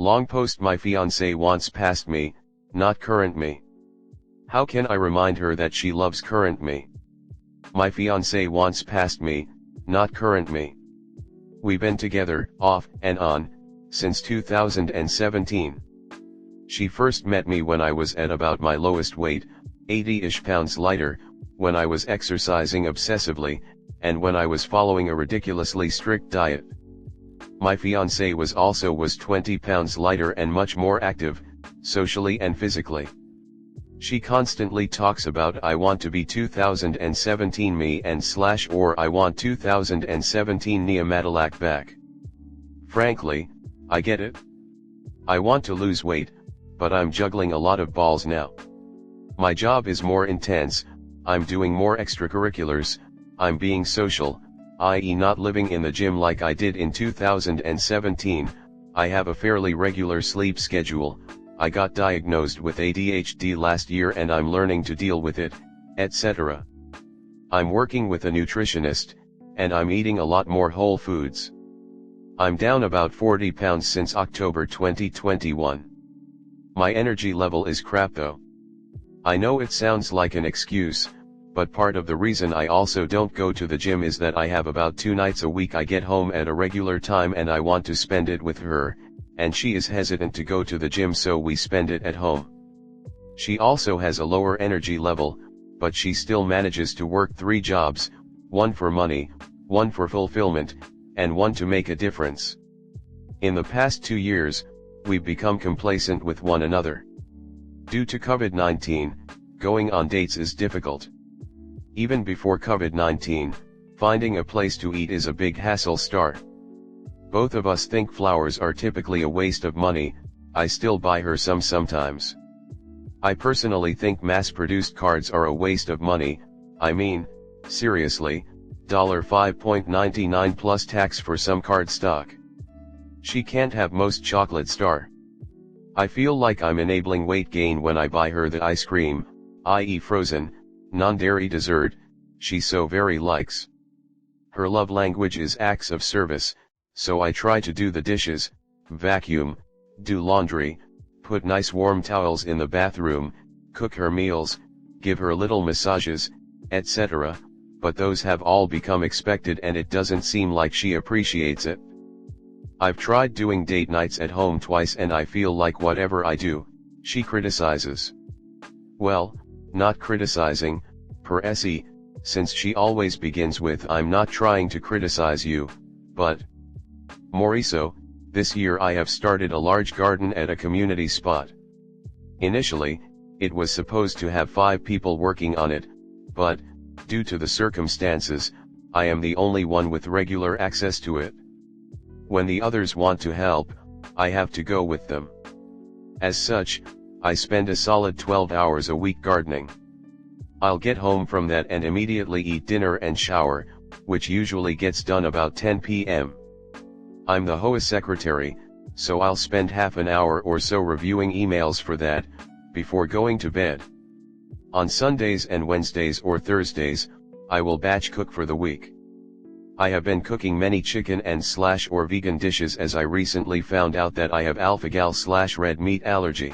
Long post: my fiancé wants past me, not current me. How can I remind her that she loves current me? My fiancé wants past me, not current me. We've been together, off and on, since 2017. She first met me when I was at about my lowest weight, 80-ish pounds lighter, when I was exercising obsessively, and when I was following a ridiculously strict diet. My fiancé was 20 pounds lighter and much more active, socially and physically. She constantly talks about "I want to be 2017 me" and or "I want 2017 Nia Madalak back." Frankly, I get it. I want to lose weight, but I'm juggling a lot of balls now. My job is more intense, I'm doing more extracurriculars, I'm being social, i.e. not living in the gym like I did in 2017, I have a fairly regular sleep schedule, I got diagnosed with ADHD last year and I'm learning to deal with it, etc. I'm working with a nutritionist, and I'm eating a lot more whole foods. I'm down about 40 pounds since October 2021. My energy level is crap though. I know it sounds like an excuse, but part of the reason I also don't go to the gym is that I have about 2 nights a week I get home at a regular time and I want to spend it with her, and she is hesitant to go to the gym, so we spend it at home. She also has a lower energy level, but she still manages to work 3 jobs, one for money, one for fulfillment, and one to make a difference. In the past 2 years, we've become complacent with one another. Due to COVID-19, going on dates is difficult. Even before COVID-19, finding a place to eat is a big hassle. Both of us think flowers are typically a waste of money. I still buy her some sometimes. I personally think mass-produced cards are a waste of money. I mean, seriously, $5.99 plus tax for some card stock. She can't have most chocolate. I feel like I'm enabling weight gain when I buy her the ice cream, i.e. frozen, non-dairy dessert, she so very likes. Her love language is acts of service, so I try to do the dishes, vacuum, do laundry, put nice warm towels in the bathroom, cook her meals, give her little massages, etc., but those have all become expected and it doesn't seem like she appreciates it. I've tried doing date nights at home twice and I feel like whatever I do, she criticizes. Well, not criticizing, per se, since she always begins with "I'm not trying to criticize you, but..." Moriso, this year I have started a large garden at a community spot. Initially, it was supposed to have 5 people working on it, but, due to the circumstances, I am the only one with regular access to it. When the others want to help, I have to go with them. As such, I spend a solid 12 hours a week gardening. I'll get home from that and immediately eat dinner and shower, which usually gets done about 10 p.m. I'm the HOA secretary, so I'll spend half an hour or so reviewing emails for that, before going to bed. On Sundays and Wednesdays or Thursdays, I will batch cook for the week. I have been cooking many chicken and or vegan dishes as I recently found out that I have alpha-gal / red meat allergy.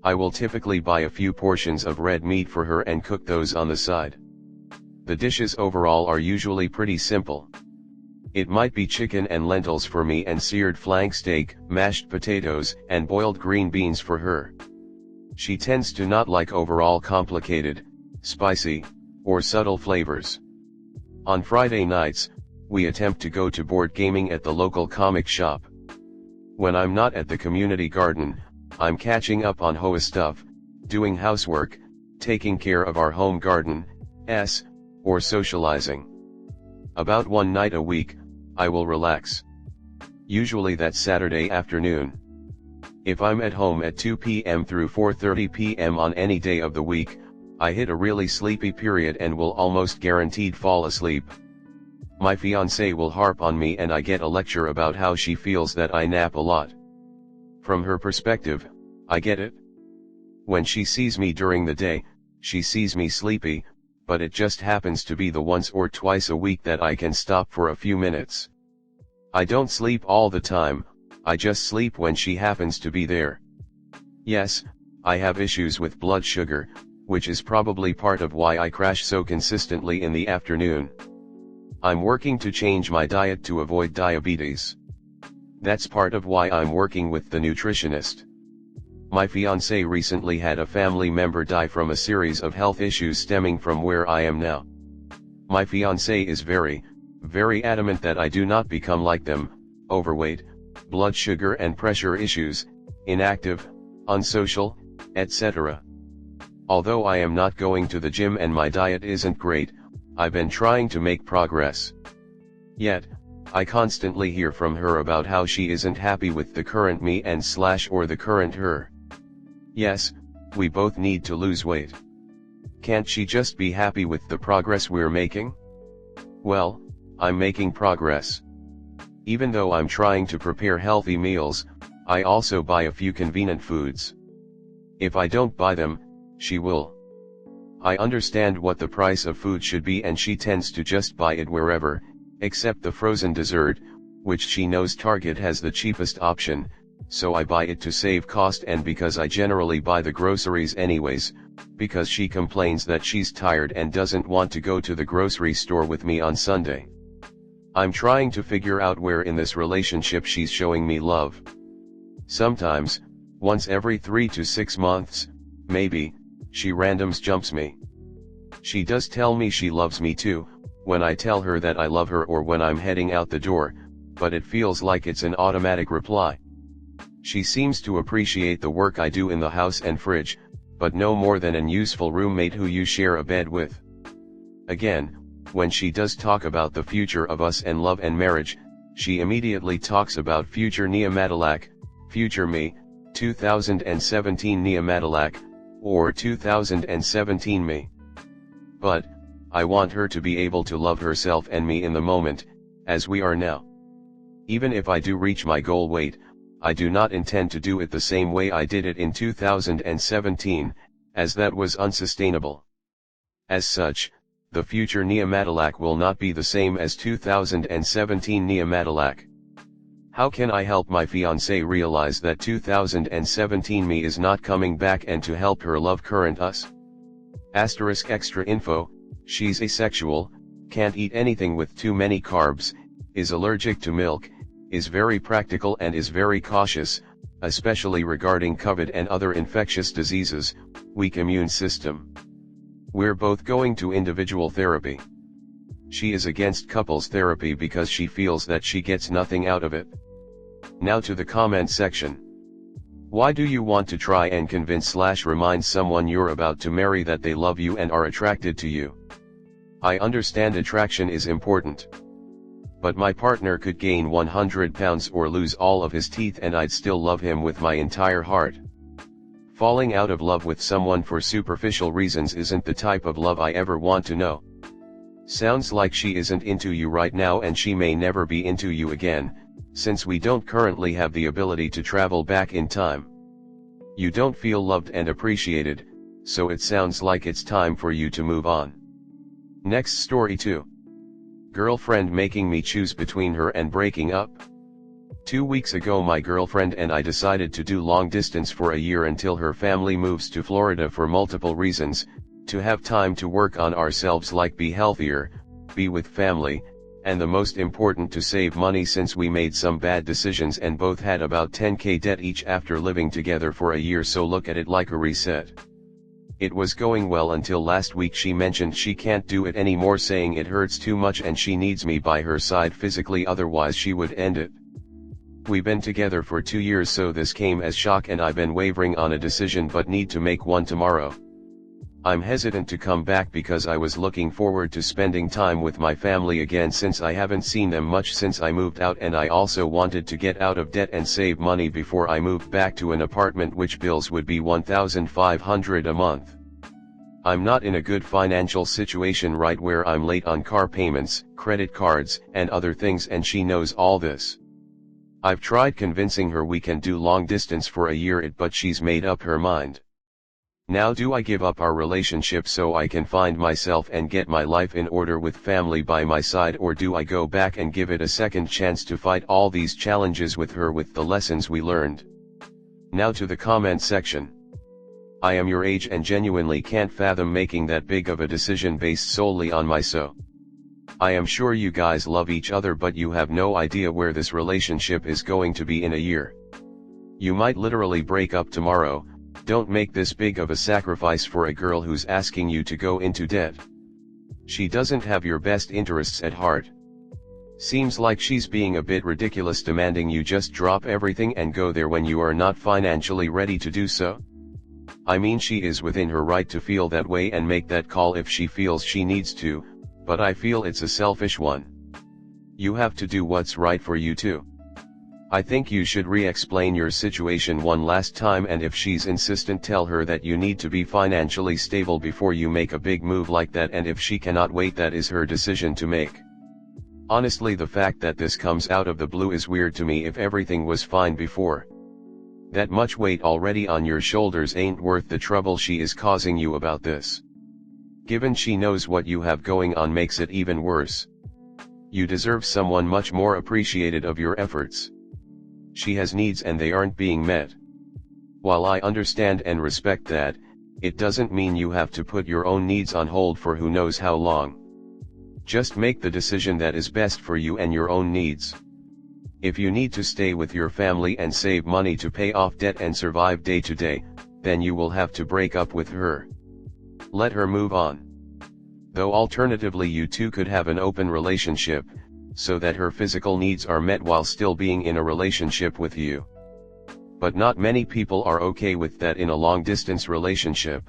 I will typically buy a few portions of red meat for her and cook those on the side. The dishes overall are usually pretty simple. It might be chicken and lentils for me and seared flank steak, mashed potatoes, and boiled green beans for her. She tends to not like overall complicated, spicy, or subtle flavors. On Friday nights, we attempt to go to board gaming at the local comic shop. When I'm not at the community garden, I'm catching up on HOA stuff, doing housework, taking care of our home garden, or socializing. About 1 night a week, I will relax. Usually that's Saturday afternoon. If I'm at home at 2 p.m. through 4:30 p.m. on any day of the week, I hit a really sleepy period and will almost guaranteed fall asleep. My fiancé will harp on me and I get a lecture about how she feels that I nap a lot. From her perspective, I get it. When she sees me during the day, she sees me sleepy, but it just happens to be the once or twice a week that I can stop for a few minutes. I don't sleep all the time, I just sleep when she happens to be there. Yes, I have issues with blood sugar, which is probably part of why I crash so consistently in the afternoon. I'm working to change my diet to avoid diabetes. That's part of why I'm working with the nutritionist. My fiancé recently had a family member die from a series of health issues stemming from where I am now. My fiancé is very adamant that I do not become like them: overweight, blood sugar and pressure issues, inactive, unsocial, etc. Although I am not going to the gym and my diet isn't great, I've been trying to make progress. Yet, I constantly hear from her about how she isn't happy with the current me or the current her. Yes, we both need to lose weight. Can't she just be happy with the progress we're making? Well, I'm making progress. Even though I'm trying to prepare healthy meals, I also buy a few convenient foods. If I don't buy them, she will. I understand what the price of food should be and she tends to just buy it wherever, except the frozen dessert, which she knows Target has the cheapest option, so I buy it to save cost and because I generally buy the groceries anyways, because she complains that she's tired and doesn't want to go to the grocery store with me on Sunday. I'm trying to figure out where in this relationship she's showing me love. Sometimes, once every 3 to 6 months, maybe, she randoms jumps me. She does tell me she loves me too, when I tell her that I love her or when I'm heading out the door, but it feels like it's an automatic reply. She seems to appreciate the work I do in the house and fridge, but no more than an useful roommate who you share a bed with. Again, when she does talk about the future of us and love and marriage, she immediately talks about future Neomadilak, future me, 2017 Neomadilak, or 2017 me. But, I want her to be able to love herself and me in the moment, as we are now. Even if I do reach my goal weight, I do not intend to do it the same way I did it in 2017, as that was unsustainable. As such, the future Neomadilak will not be the same as 2017 Neomadilak. How can I help my fiancé realize that 2017 me is not coming back and to help her love current us? Extra info, she's asexual, can't eat anything with too many carbs, is allergic to milk, is very practical and is very cautious, especially regarding COVID and other infectious diseases, weak immune system. We're both going to individual therapy. She is against couples therapy because she feels that she gets nothing out of it. Now to the comment section. Why do you want to try and convince/remind someone you're about to marry that they love you and are attracted to you? I understand attraction is important. But my partner could gain 100 pounds or lose all of his teeth and I'd still love him with my entire heart. Falling out of love with someone for superficial reasons isn't the type of love I ever want to know. Sounds like she isn't into you right now and she may never be into you again, since we don't currently have the ability to travel back in time. You don't feel loved and appreciated, so it sounds like it's time for you to move on. Next story 2. Girlfriend making me choose between her and breaking up. 2 weeks ago my girlfriend and I decided to do long distance for a year until her family moves to Florida for multiple reasons, to have time to work on ourselves, like be healthier, be with family, and the most important, to save money since we made some bad decisions and both had about 10k debt each after living together for a year, so look at it like a reset. It was going well until last week she mentioned she can't do it anymore, saying it hurts too much and she needs me by her side physically, otherwise she would end it. We've been together for 2 years, so this came as shock and I've been wavering on a decision but need to make one tomorrow. I'm hesitant to come back because I was looking forward to spending time with my family again since I haven't seen them much since I moved out, and I also wanted to get out of debt and save money before I moved back to an apartment which bills would be $1,500 a month. I'm not in a good financial situation right where I'm late on car payments, credit cards, and other things, and she knows all this. I've tried convincing her we can do long distance for a year, but she's made up her mind. Now do I give up our relationship so I can find myself and get my life in order with family by my side, or do I go back and give it a second chance to fight all these challenges with her with the lessons we learned? Now to the comment section. I am your age and genuinely can't fathom making that big of a decision based solely on my so. I am sure you guys love each other, but you have no idea where this relationship is going to be in a year. You might literally break up tomorrow. Don't make this big of a sacrifice for a girl who's asking you to go into debt. She doesn't have your best interests at heart. Seems like she's being a bit ridiculous demanding you just drop everything and go there when you are not financially ready to do so. I mean, she is within her right to feel that way and make that call if she feels she needs to, but I feel it's a selfish one. You have to do what's right for you too. I think you should re-explain your situation one last time, and if she's insistent, tell her that you need to be financially stable before you make a big move like that, and if she cannot wait, that is her decision to make. Honestly, the fact that this comes out of the blue is weird to me. If everything was fine before, that much weight already on your shoulders ain't worth the trouble she is causing you about this. Given she knows what you have going on makes it even worse. You deserve someone much more appreciated of your efforts. She has needs and they aren't being met. While I understand and respect that, it doesn't mean you have to put your own needs on hold for who knows how long. Just make the decision that is best for you and your own needs. If you need to stay with your family and save money to pay off debt and survive day to day, then you will have to break up with her. Let her move on. Though alternatively, you two could have an open relationship, so that her physical needs are met while still being in a relationship with you. But not many people are okay with that in a long-distance relationship.